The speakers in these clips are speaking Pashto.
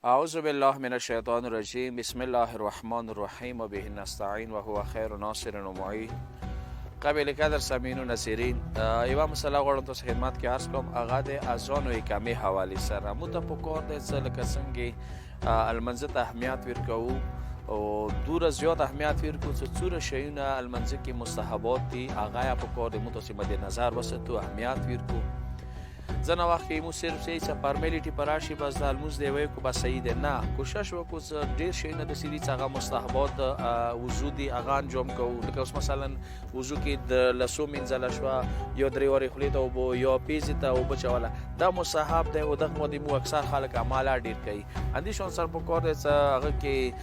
أعوذ بالله من الشيطان الرجيم بسم الله الرحمن الرحیم و به نستعین و هو خیر ناصر و معین. قابل قدر سامعین و ناظرین، یوه مسله غواړم تاسو خدمت کې عرض کوم، هغه د اذان و اقامې حوالې سره. موږ ته پکار دی څه لکه څنګه لمانځه ته اهمیت ورکوو او دومره زیات اهمیت ورکوو چې څومره شیونه لمانځه کې مستحبات دي هغه یې پکار دی موږ تاسې مد نظر وساتو، اهمیت ورکوو. ځینې وخت کې موږ صرف چې فارمیلیټي په راشي بس دا لمونځ دی وایو که بس صحیح دی، نه، کوشش وکړو چې ډېر شیونه داسې دي چې هغه مستحبات وضو دي هغه انجام کوو. لکه اوس مثلا وضو کې د لاسو مینځله شوه، یا درې وارې خولې ته اوبه، یا پیزې ته اوبه چوله، دا مستحب دی او دغه باندې موږ اکثر خلک عمله ډېر کوي. همدې شان سره پکار دی چې هغه کې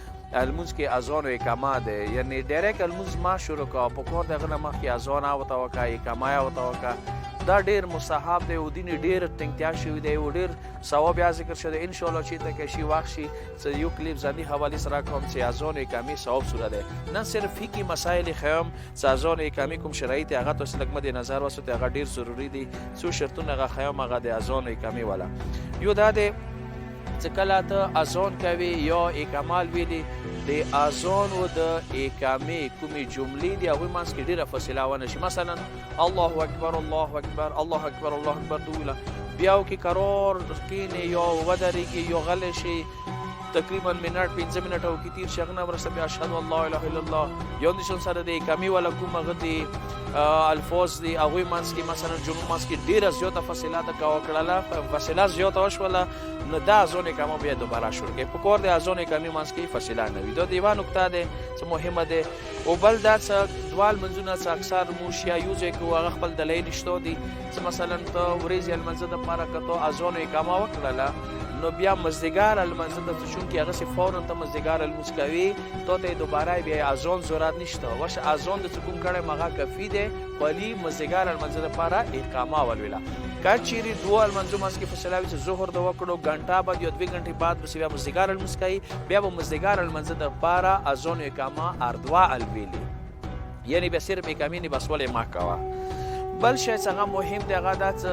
لمونځ کې اذان و اقامه دی، یعنې ډایرکټ لمونځ ما شروع کوه، پکار دی هغه نه مخکې اذان ورته وکړه، اقامه یې ورته وکړه. دا ډېر مستحب دی او دین ډېر ټینګتیا شوی دی او ډېر ثواب یې ذکر شوی دی. انشاءالله چې ته کې شي وخت شي چې یو کلیپ ځاني حوالې سره کوم چې اذان و اقامې ثواب صورت دی. نن صرف فقهي مسایل ښیم چې اذان و اقامې کوم شرایط هغه تاسو لږ مد نظر وساتئ، هغه ډېر ضروري دي. څو شرطونه هغه ښیم هغه د اذان و اقامې والا. یو دا دی چې کله ته اذان کوې یا اقامه لولې، د اذان و د اقامې کومې جملې دي هغوی منځ کې ډېره فاصله ونه شي. مثلا الله اکبر الله اکبر الله اکبر الله اکبر دوله، بیا وکړي قرار کښېنې یا ودرېږي یا غلی شي، تقریبا منټ 15 منټه وکړي تېر شي، هغه نه وروسته بیا اشهد ان لا اله الا الله یا همدې شان سره د اقامې والا کوم هغه د الفاظ دي هغوی منځ کې مثلا جملو منځ کې ډېره زیاته فاصله ده که وکړله، فاصله زیاته وشوله نو دا اذان اقامه بیا دوباره شروع کوي. پکار دی اذان اقامې منځ کې فاصله نه وي. دا د یوه نکته دی چې مهمه دی. او بل دا چې دوه لمونځونه چې اکثر موږ یا یو ځای کوو هغه خپل دلایل شته دي چې مثلا ته ورځې لمانځه دپاره که ته اذان اقامه وکړله نو بیا مازدیګر لمانځه ته چونکې هغسې فورا ته مازدیګر لمونځ کوي تا ته یې دوباره بیا اذان ضرورت نشته. وشه اذان د چې کوم کړی هغه کفي دی، خالي مازدیګر لمانځه دپاره اقامه ولوله. که چیرې دوه لمانځو منځ کې فاصله وي چې ظهر د وکړو ګنټه بعد یا 2 غنټې بعد بس بیا مازدیګر لمونځ کوي، بیا به مازدیګر لمانځه دپاره اذان اقامه اردوه الویلي، یعنې بیا صرف اقامې نه بس ولې ما کوه. بل شی چې هغه مهم دی هغه دا چې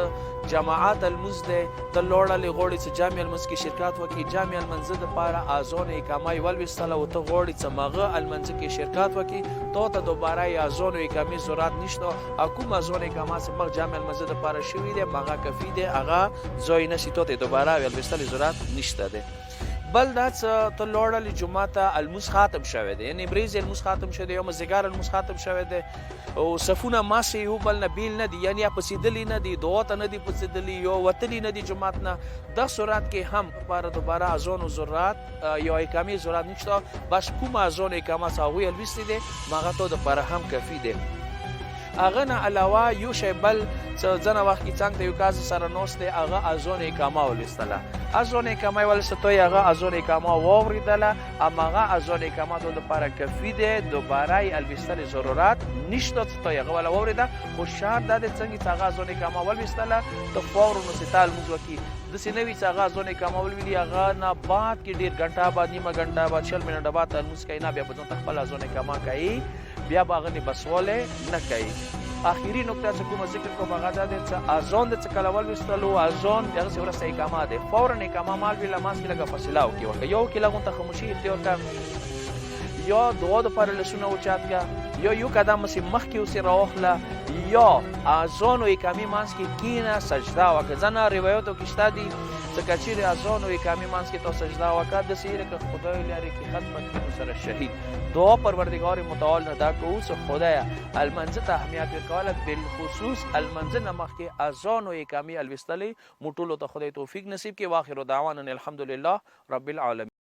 جماعت لمونځ دی، ته لاړلې غواړې چې جامع لمونځ کې شرکت وکړي، جامع لمانځه دپاره اذان اقامه یې ولویستله او ته غواړې چې هغه لمانځه کې شرکت وکړي، تا ته دوباره یې اذان و اقامې ضرورت نشته. او کوم اذان اقامه چې مخ جامع لمانځه دپاره شوي دی هغه کفي دی، هغه ځای نه شي، تا ته یې دوباره ولویستلې ضرورت نشته دی. بل دا چې ته لاړلې جمعه ته لمونځ ختم شوی دی، یعنې ورځې لمونځ ختم شوی دی یا مازدیګر لمونځ ختم شوی دی او صفونه ماسې یو بل نه بیل نه دي، یعنې یا پڅېدلي نه دي، دعا ته نه دي پڅېدلي یا وتلي نه دي جماعت نه، دا صورت کې هم لپاره دوباره اذان و ضرورت یا اقامې ضرورت نشته. بس کوم اذان اقامه چې هغوی لویستې دی هغه تا دپاره هم کفي دی. هغه نه علاوه یو شی بل چې ځینې وخت کې څنګ ته یو کس سره ناست دی هغه اذان اقامه ولوستله، اذان اقامه یې ولوسته، ته یې هغه اذان اقامه واورېدله، هماغه اذان اقامه تا دپاره کفي دی، دوباره یې الویستلې ضرورت نشته چې ته یې هغه وله واورېده. خو شرط دا دی څنګه چې هغه اذان اقامه ولویستله ته فورا نو تا لمونځ وکړي، داسې نه وي چې هغه اذان اقامه ولولي هغه نه بعد کې ډېر غنټه بعد نیمه غنټه بعد 20 منټه بعد لمونځ کوي، نه بیا به ځان ته خپل اذان اقامه کوي، بیا به هغه نه بسوالی نه کوي. آخري نکته چې کومه ذکر کوم هغه دا دی چې اذان د چې کله ولویستلو اذان د هغسې وروسته اقامه دی، فورا اقامه مه لولي، منځ کې لږه فاصله وکړي، یو کې لږ غونته خاموشي اختیار کړه، یا دعا دپاره لاسونه اوچت کړه، یا یو قدم مسې مخکې اوسې راواخله، یا اذان و اقامې منځ کې کښېنه سجده وکړه. ځینې روایاتو کې شته دي چې که چیرې اذان و اقامې منځ کې تا سجده وکړه داسې یې لکه خدای لرې کې خدمت کړي سره شهید. دعا پروردگار متعال نه دا کوو چې خدایه لمانځه ته اهمیت ورکوله، بالخصوص لمانځه نه مخکې اذان و اقامې الویستلې مو ټولو ته خدای توفیق نصیب کړي. واخر دعوانا الحمدلله رب العالمین.